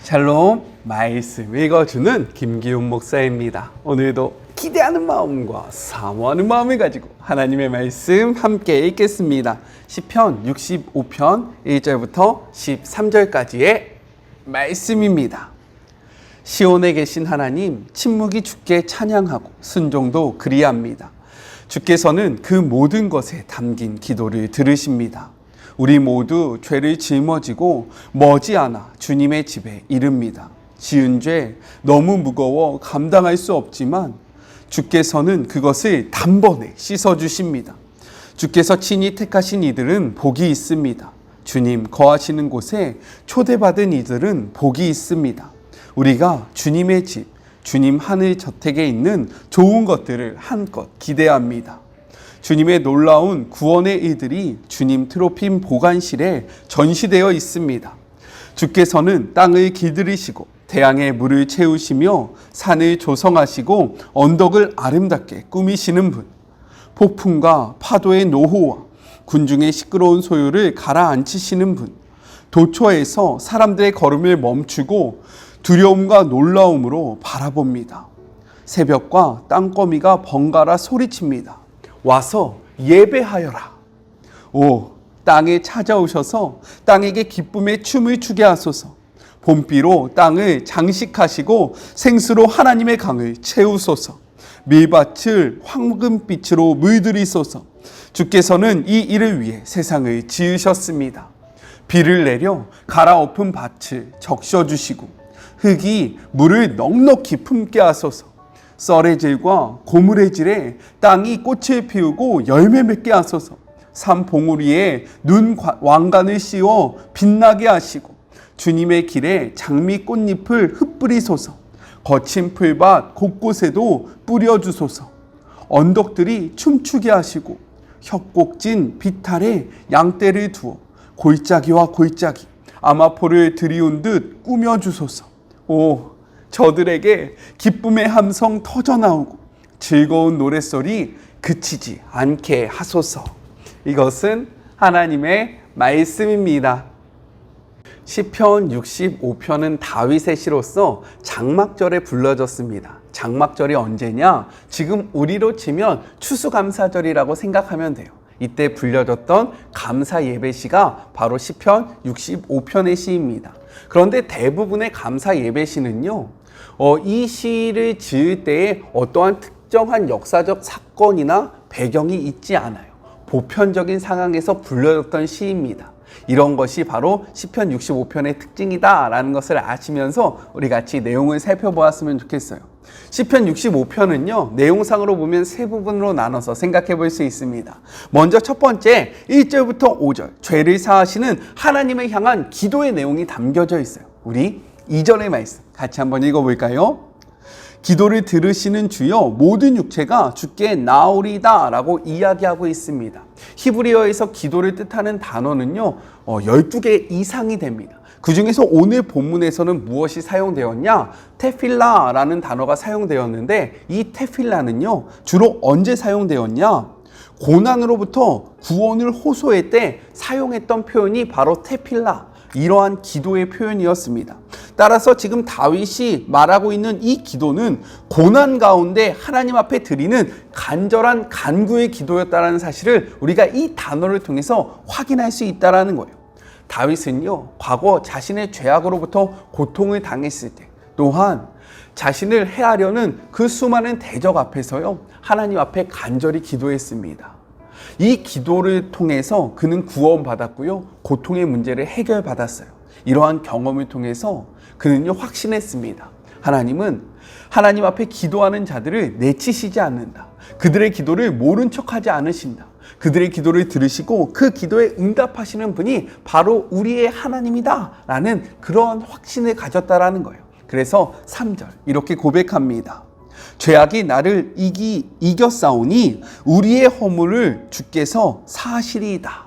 샬롬, 말씀 읽어주는 김기훈 목사입니다. 오늘도 기대하는 마음과 사모하는 마음을 가지고 하나님의 말씀 함께 읽겠습니다. 시편 65편 1절부터 13절까지의 말씀입니다. 시온에 계신 하나님, 침묵이 주께 찬양하고 순종도 그리합니다. 주께서는 그 모든 것에 담긴 기도를 들으십니다. 우리 모두 죄를 짊어지고 머지않아 주님의 집에 이릅니다. 지은 죄 너무 무거워 감당할 수 없지만 주께서는 그것을 단번에 씻어주십니다. 주께서 친히 택하신 이들은 복이 있습니다. 주님 거하시는 곳에 초대받은 이들은 복이 있습니다. 우리가 주님의 집, 주님 하늘 저택에 있는 좋은 것들을 한껏 기대합니다. 주님의 놀라운 구원의 일들이 주님 트로핀 보관실에 전시되어 있습니다. 주께서는 땅을 길들이시고 태양의 물을 채우시며 산을 조성하시고 언덕을 아름답게 꾸미시는 분, 폭풍과 파도의 노호와 군중의 시끄러운 소요를 가라앉히시는 분, 도처에서 사람들의 걸음을 멈추고 두려움과 놀라움으로 바라봅니다. 새벽과 땅거미가 번갈아 소리칩니다. 와서 예배하여라. 오, 땅에 찾아오셔서 땅에게 기쁨의 춤을 추게 하소서. 봄비로 땅을 장식하시고 생수로 하나님의 강을 채우소서. 밀밭을 황금빛으로 물들이소서. 주께서는 이 일을 위해 세상을 지으셨습니다. 비를 내려 갈아엎은 밭을 적셔주시고 흙이 물을 넉넉히 품게 하소서. 썰의 질과 고물의 질에 땅이 꽃을 피우고 열매 맺게 하소서. 산 봉우리에 눈 왕관을 씌워 빛나게 하시고 주님의 길에 장미 꽃잎을 흩뿌리소서. 거친 풀밭 곳곳에도 뿌려주소서. 언덕들이 춤추게 하시고 협곡진 비탈에 양떼를 두어 골짜기와 골짜기 아마포를 들이운 듯 꾸며주소서. 오, 저들에게 기쁨의 함성 터져나오고 즐거운 노랫소리 그치지 않게 하소서. 이것은 하나님의 말씀입니다. 시편 65편은 다윗의 시로서 장막절에 불러졌습니다. 장막절이 언제냐? 지금 우리로 치면 추수감사절이라고 생각하면 돼요. 이때 불려졌던 감사 예배시가 바로 시편 65편의 시입니다. 그런데 대부분의 감사 예배시는요, 이 시를 지을 때에 어떠한 특정한 역사적 사건이나 배경이 있지 않아요. 보편적인 상황에서 불려졌던 시입니다. 이런 것이 바로 시편 65편의 특징이다라는 것을 아시면서 우리 같이 내용을 살펴보았으면 좋겠어요. 시편 65편은요, 내용상으로 보면 세 부분으로 나눠서 생각해 볼 수 있습니다. 먼저 첫 번째 1절부터 5절, 죄를 사하시는 하나님을 향한 기도의 내용이 담겨져 있어요. 우리 2절의 말씀 같이 한번 읽어볼까요? 기도를 들으시는 주여 모든 육체가 주께 나오리다 라고 이야기하고 있습니다. 히브리어에서 기도를 뜻하는 단어는요 12개 이상이 됩니다. 그 중에서 오늘 본문에서는 무엇이 사용되었냐? 테필라라는 단어가 사용되었는데 이 테필라는요 주로 언제 사용되었냐? 고난으로부터 구원을 호소할 때 사용했던 표현이 바로 테필라, 이러한 기도의 표현이었습니다. 따라서 지금 다윗이 말하고 있는 이 기도는 고난 가운데 하나님 앞에 드리는 간절한 간구의 기도였다는 사실을 우리가 이 단어를 통해서 확인할 수 있다는 거예요. 다윗은요, 과거 자신의 죄악으로부터 고통을 당했을 때, 또한 자신을 해하려는 그 수많은 대적 앞에서요, 하나님 앞에 간절히 기도했습니다. 이 기도를 통해서 그는 구원받았고요, 고통의 문제를 해결받았어요. 이러한 경험을 통해서 그는요, 확신했습니다. 하나님은 하나님 앞에 기도하는 자들을 내치시지 않는다. 그들의 기도를 모른 척하지 않으신다. 그들의 기도를 들으시고 그 기도에 응답하시는 분이 바로 우리의 하나님이다 라는 그러한 확신을 가졌다라는 거예요. 그래서 3절 이렇게 고백합니다. 죄악이 나를 이겼사오니 우리의 허물을 주께서 사하시리이다.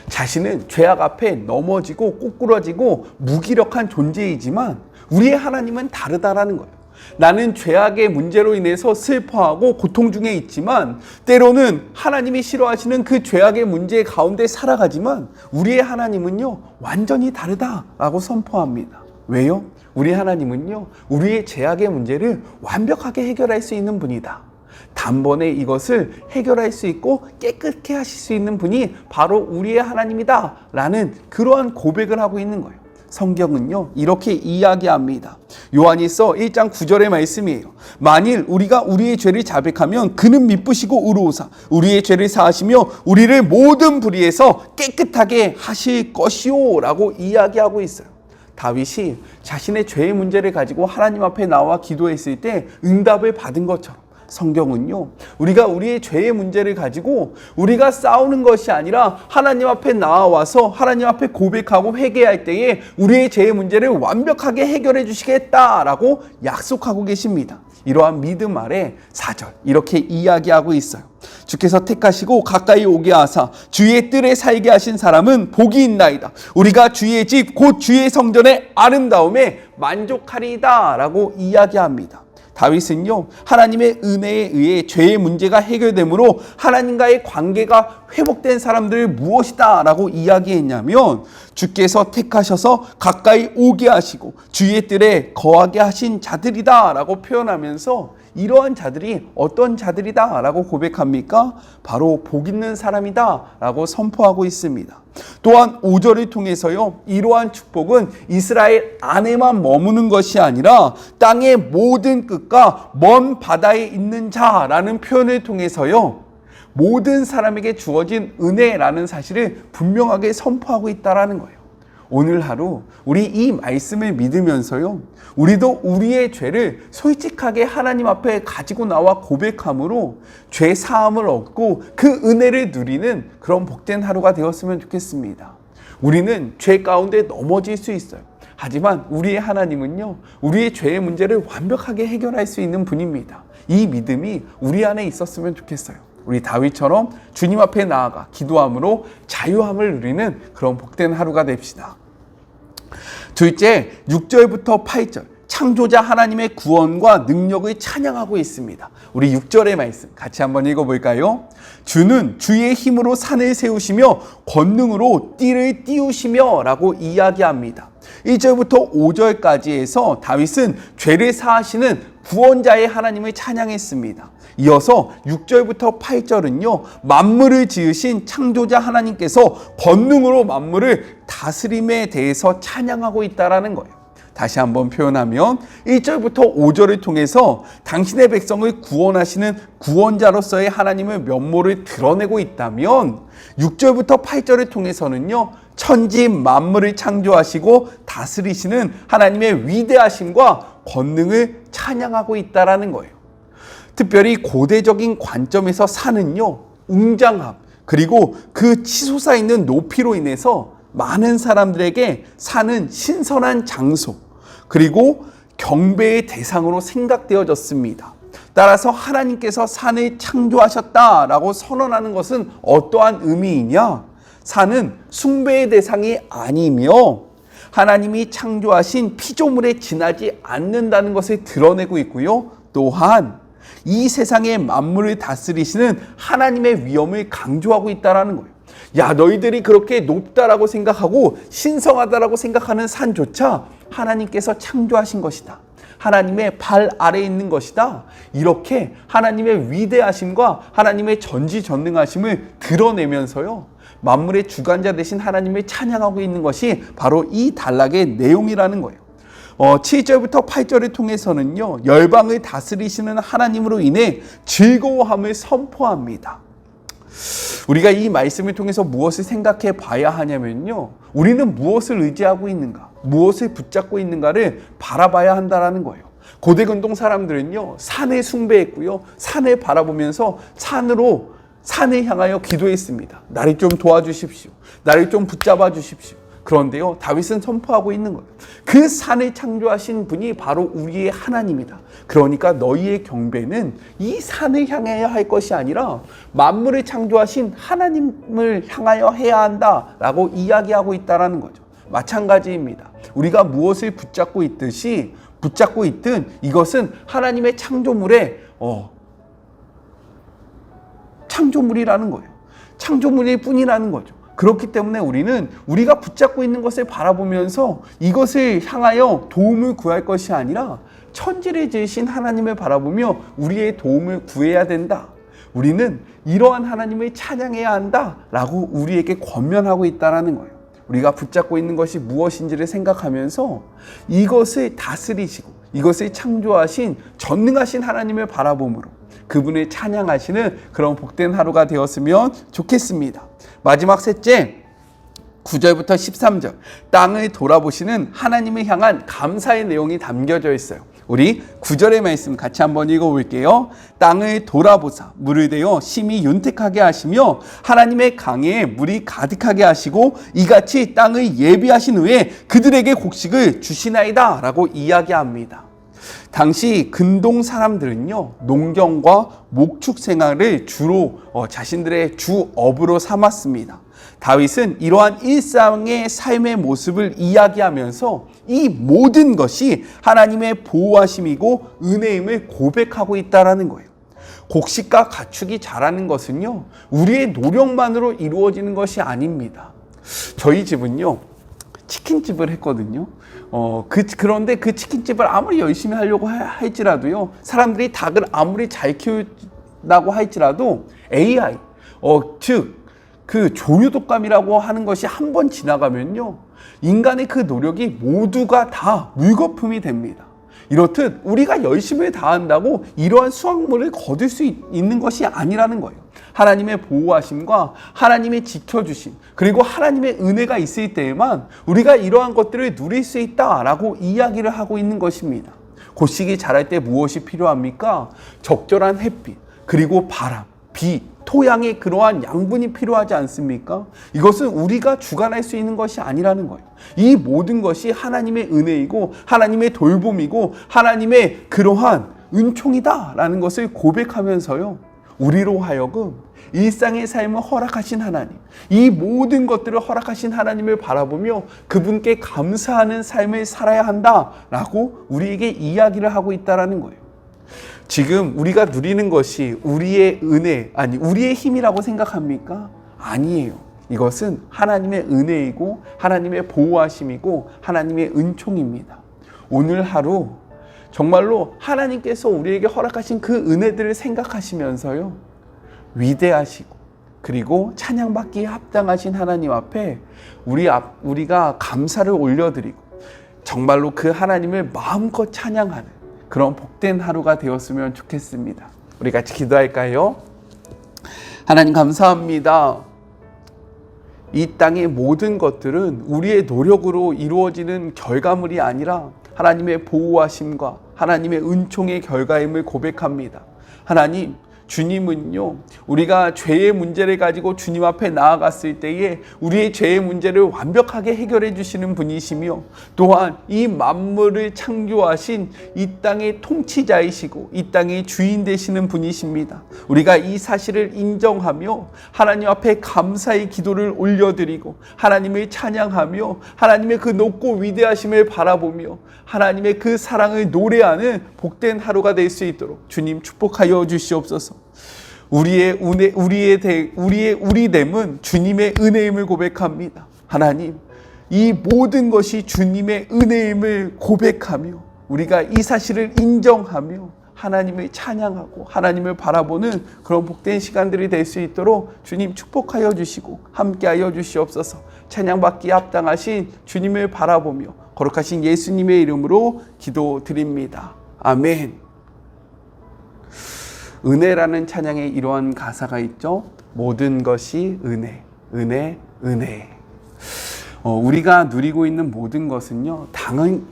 자신은 죄악 앞에 넘어지고 꼬꾸라지고 무기력한 존재이지만 우리의 하나님은 다르다라는 거예요. 나는 죄악의 문제로 인해서 슬퍼하고 고통 중에 있지만 때로는 하나님이 싫어하시는 그 죄악의 문제 가운데 살아가지만 우리의 하나님은요 완전히 다르다라고 선포합니다. 왜요? 우리 하나님은요, 우리의 죄악의 문제를 완벽하게 해결할 수 있는 분이다. 단번에 이것을 해결할 수 있고 깨끗게 하실 수 있는 분이 바로 우리의 하나님이다 라는 그러한 고백을 하고 있는 거예요. 성경은요, 이렇게 이야기합니다. 요한일서 1장 9절의 말씀이에요. 만일 우리가 우리의 죄를 자백하면 그는 미쁘시고 의로우사 우리의 죄를 사하시며 우리를 모든 불의에서 깨끗하게 하실 것이요 라고 이야기하고 있어요. 다윗이 자신의 죄의 문제를 가지고 하나님 앞에 나와 기도했을 때 응답을 받은 것처럼 성경은요, 우리가 우리의 죄의 문제를 가지고 우리가 싸우는 것이 아니라 하나님 앞에 나와서 하나님 앞에 고백하고 회개할 때에 우리의 죄의 문제를 완벽하게 해결해 주시겠다라고 약속하고 계십니다. 이러한 믿음 아래 4절 이렇게 이야기하고 있어요. 주께서 택하시고 가까이 오게 하사 주의 뜰에 살게 하신 사람은 복이 있나이다. 우리가 주의 집 곧 주의 성전의 아름다움에 만족하리이다 라고 이야기합니다. 다윗은요, 하나님의 은혜에 의해 죄의 문제가 해결되므로 하나님과의 관계가 회복된 사람들 무엇이다 라고 이야기했냐면 주께서 택하셔서 가까이 오게 하시고 주의 뜰에 거하게 하신 자들이다 라고 표현하면서 이러한 자들이 어떤 자들이다 라고 고백합니까? 바로 복 있는 사람이다 라고 선포하고 있습니다. 또한 5절을 통해서요, 이러한 축복은 이스라엘 안에만 머무는 것이 아니라 땅의 모든 끝과 먼 바다에 있는 자라는 표현을 통해서요, 모든 사람에게 주어진 은혜라는 사실을 분명하게 선포하고 있다는 거예요. 오늘 하루 우리 이 말씀을 믿으면서요, 우리도 우리의 죄를 솔직하게 하나님 앞에 가지고 나와 고백함으로 죄 사함을 얻고 그 은혜를 누리는 그런 복된 하루가 되었으면 좋겠습니다. 우리는 죄 가운데 넘어질 수 있어요. 하지만 우리의 하나님은요, 우리의 죄의 문제를 완벽하게 해결할 수 있는 분입니다. 이 믿음이 우리 안에 있었으면 좋겠어요. 우리 다윗처럼 주님 앞에 나아가 기도함으로 자유함을 누리는 그런 복된 하루가 됩시다. 둘째, 6절부터 8절 창조자 하나님의 구원과 능력을 찬양하고 있습니다. 우리 6절의 말씀 같이 한번 읽어볼까요? 주는 주의 힘으로 산을 세우시며 권능으로 띠를 띄우시며 라고 이야기합니다. 1절부터 5절까지 해서 다윗은 죄를 사하시는 구원자의 하나님을 찬양했습니다. 이어서 6절부터 8절은요, 만물을 지으신 창조자 하나님께서 권능으로 만물을 다스림에 대해서 찬양하고 있다는 거예요. 다시 한번 표현하면 1절부터 5절을 통해서 당신의 백성을 구원하시는 구원자로서의 하나님의 면모를 드러내고 있다면 6절부터 8절을 통해서는요, 천지 만물을 창조하시고 다스리시는 하나님의 위대하심과 권능을 찬양하고 있다는 거예요. 특별히 고대적인 관점에서 산은요, 웅장함 그리고 그 치솟아 있는 높이로 인해서 많은 사람들에게 산은 신선한 장소 그리고 경배의 대상으로 생각되어졌습니다. 따라서 하나님께서 산을 창조하셨다라고 선언하는 것은 어떠한 의미이냐? 산은 숭배의 대상이 아니며 하나님이 창조하신 피조물에 지나지 않는다는 것을 드러내고 있고요. 또한 이 세상의 만물을 다스리시는 하나님의 위엄을 강조하고 있다는 거예요. 야, 너희들이 그렇게 높다라고 생각하고 신성하다라고 생각하는 산조차 하나님께서 창조하신 것이다. 하나님의 발 아래에 있는 것이다. 이렇게 하나님의 위대하심과 하나님의 전지전능하심을 드러내면서요, 만물의 주관자 되신 하나님을 찬양하고 있는 것이 바로 이 단락의 내용이라는 거예요. 7절부터 8절을 통해서는요, 열방을 다스리시는 하나님으로 인해 즐거워함을 선포합니다. 우리가 이 말씀을 통해서 무엇을 생각해 봐야 하냐면요, 우리는 무엇을 의지하고 있는가, 무엇을 붙잡고 있는가를 바라봐야 한다는 거예요. 고대 근동 사람들은요, 산을 숭배했고요, 산을 바라보면서 산을 향하여 기도했습니다. 나를 좀 도와주십시오. 나를 좀 붙잡아 주십시오. 그런데요, 다윗은 선포하고 있는 거예요. 그 산을 창조하신 분이 바로 우리의 하나님이다. 그러니까 너희의 경배는 이 산을 향하여 할 것이 아니라 만물을 창조하신 하나님을 향하여 해야 한다라고 이야기하고 있다는 거죠. 마찬가지입니다. 우리가 무엇을 붙잡고 있든 이것은 하나님의 창조물이라는 거예요. 창조물일 뿐이라는 거죠. 그렇기 때문에 우리는 우리가 붙잡고 있는 것을 바라보면서 이것을 향하여 도움을 구할 것이 아니라 천지를 지으신 하나님을 바라보며 우리의 도움을 구해야 된다. 우리는 이러한 하나님을 찬양해야 한다라고 우리에게 권면하고 있다는 거예요. 우리가 붙잡고 있는 것이 무엇인지를 생각하면서 이것을 다스리시고 이것을 창조하신 전능하신 하나님을 바라봄으로 그분을 찬양하시는 그런 복된 하루가 되었으면 좋겠습니다. 마지막 셋째, 9절부터 13절, 땅을 돌아보시는 하나님을 향한 감사의 내용이 담겨져 있어요. 우리 9절의 말씀 같이 한번 읽어볼게요. 땅을 돌아보사 물을 대어 심히 윤택하게 하시며 하나님의 강에 물이 가득하게 하시고 이같이 땅을 예비하신 후에 그들에게 곡식을 주시나이다 라고 이야기합니다. 당시 근동 사람들은요, 농경과 목축 생활을 주로 자신들의 주업으로 삼았습니다. 다윗은 이러한 일상의 삶의 모습을 이야기하면서 이 모든 것이 하나님의 보호하심이고 은혜임을 고백하고 있다는 거예요. 곡식과 가축이 자라는 것은요, 우리의 노력만으로 이루어지는 것이 아닙니다. 저희 집은요, 치킨집을 했거든요. 그런데 그 치킨집을 아무리 열심히 하려고 할지라도요, 사람들이 닭을 아무리 잘 키운다고 할지라도 AI, 즉 그 조류독감이라고 하는 것이 한 번 지나가면요, 인간의 그 노력이 모두가 다 물거품이 됩니다. 이렇듯 우리가 열심히 다한다고 이러한 수확물을 거둘 수 있는 것이 아니라는 거예요. 하나님의 보호하심과 하나님의 지켜주심, 그리고 하나님의 은혜가 있을 때에만 우리가 이러한 것들을 누릴 수 있다라고 이야기를 하고 있는 것입니다. 곡식이 자랄 때 무엇이 필요합니까? 적절한 햇빛, 그리고 바람, 비, 토양의 그러한 양분이 필요하지 않습니까? 이것은 우리가 주관할 수 있는 것이 아니라는 거예요. 이 모든 것이 하나님의 은혜이고 하나님의 돌봄이고 하나님의 그러한 은총이다라는 것을 고백하면서요, 우리로 하여금 일상의 삶을 허락하신 하나님, 이 모든 것들을 허락하신 하나님을 바라보며 그분께 감사하는 삶을 살아야 한다라고 우리에게 이야기를 하고 있다는 거예요. 지금 우리가 누리는 것이 우리의 은혜, 아니 우리의 힘이라고 생각합니까? 아니에요. 이것은 하나님의 은혜이고 하나님의 보호하심이고 하나님의 은총입니다. 오늘 하루 정말로 하나님께서 우리에게 허락하신 그 은혜들을 생각하시면서요, 위대하시고 그리고 찬양받기에 합당하신 하나님 앞에 우리가 감사를 올려드리고 정말로 그 하나님을 마음껏 찬양하는 그런 복된 하루가 되었으면 좋겠습니다. 우리 같이 기도할까요? 하나님 감사합니다. 이 땅의 모든 것들은 우리의 노력으로 이루어지는 결과물이 아니라 하나님의 보호하심과 하나님의 은총의 결과임을 고백합니다. 하나님, 주님은요, 우리가 죄의 문제를 가지고 주님 앞에 나아갔을 때에 우리의 죄의 문제를 완벽하게 해결해 주시는 분이시며, 또한 이 만물을 창조하신 이 땅의 통치자이시고 이 땅의 주인 되시는 분이십니다. 우리가 이 사실을 인정하며 하나님 앞에 감사의 기도를 올려드리고 하나님을 찬양하며 하나님의 그 높고 위대하심을 바라보며 하나님의 그 사랑을 노래하는 복된 하루가 될 수 있도록 주님 축복하여 주시옵소서. 우리의 우리됨은 주님의 은혜임을 고백합니다. 하나님, 이 모든 것이 주님의 은혜임을 고백하며 우리가 이 사실을 인정하며 하나님을 찬양하고 하나님을 바라보는 그런 복된 시간들이 될 수 있도록 주님 축복하여 주시고 함께하여 주시옵소서. 찬양받기에 합당하신 주님을 바라보며 거룩하신 예수님의 이름으로 기도드립니다. 아멘. 은혜라는 찬양에 이러한 가사가 있죠. 모든 것이 은혜, 은혜, 은혜. 우리가 누리고 있는 모든 것은요,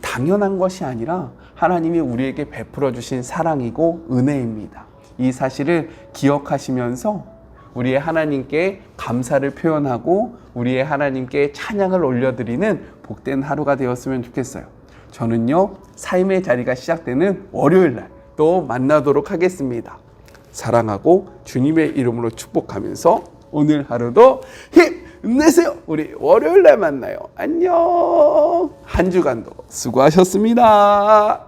당연한 것이 아니라 하나님이 우리에게 베풀어 주신 사랑이고 은혜입니다. 이 사실을 기억하시면서 우리의 하나님께 감사를 표현하고 우리의 하나님께 찬양을 올려드리는 복된 하루가 되었으면 좋겠어요. 저는요, 삶의 자리가 시작되는 월요일 날 또 만나도록 하겠습니다. 사랑하고 주님의 이름으로 축복하면서 오늘 하루도 힘내세요. 우리 월요일 날 만나요. 안녕. 한 주간도 수고하셨습니다.